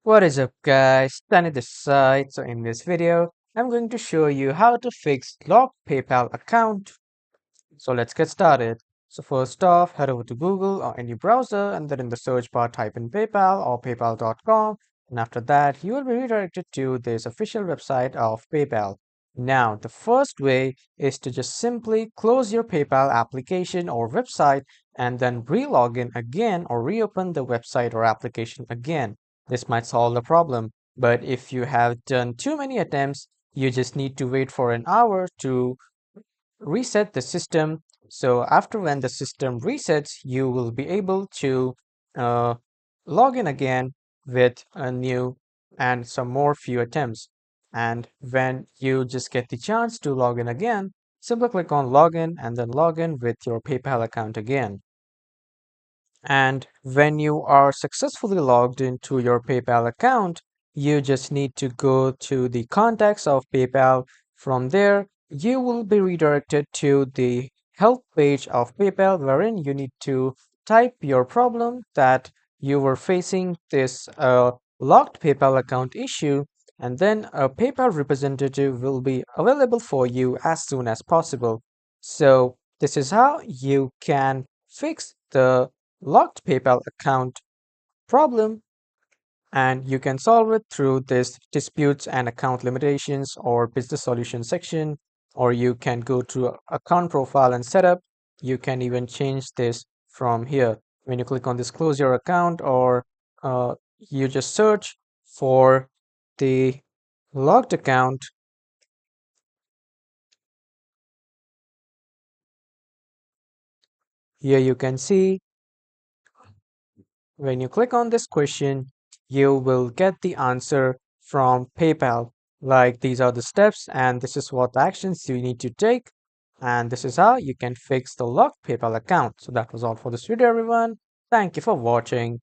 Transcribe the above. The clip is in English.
What is up guys, Danny this side. So in this video, I'm going to show you how to fix locked PayPal account. So let's get started. So first off, head over to Google or any browser and then in the search bar type in PayPal or paypal.com, and after that you will be redirected to this official website of PayPal. Now the first way is to just simply close your PayPal application or website and then re-log in again or reopen the website or application again. This might solve the problem, but if you have done too many attempts, you just need to wait for an hour to reset the system. So after when the system resets, you will be able to uh, log in again with a new and some more few attempts. And when you just get the chance to log in again, simply click on login and then log in with your PayPal account again. And when you are successfully logged into your PayPal account, you just need to go to the contacts of PayPal. From there, you will be redirected to the help page of PayPal, wherein you need to type your problem that you were facing this locked PayPal account issue, and then a PayPal representative will be available for you as soon as possible. So, this is how you can fix the locked PayPal account problem, and you can solve it through this disputes and account limitations or business solution section, or you can go to account profile and setup. You can even change this from here. When you click on this close your account, or you just search for the locked account. Here you can see when you click on this question, you will get the answer from PayPal. Like these are the steps, and this is what actions you need to take, and this is how you can fix the locked PayPal account. So that was all for this video, everyone. Thank you for watching.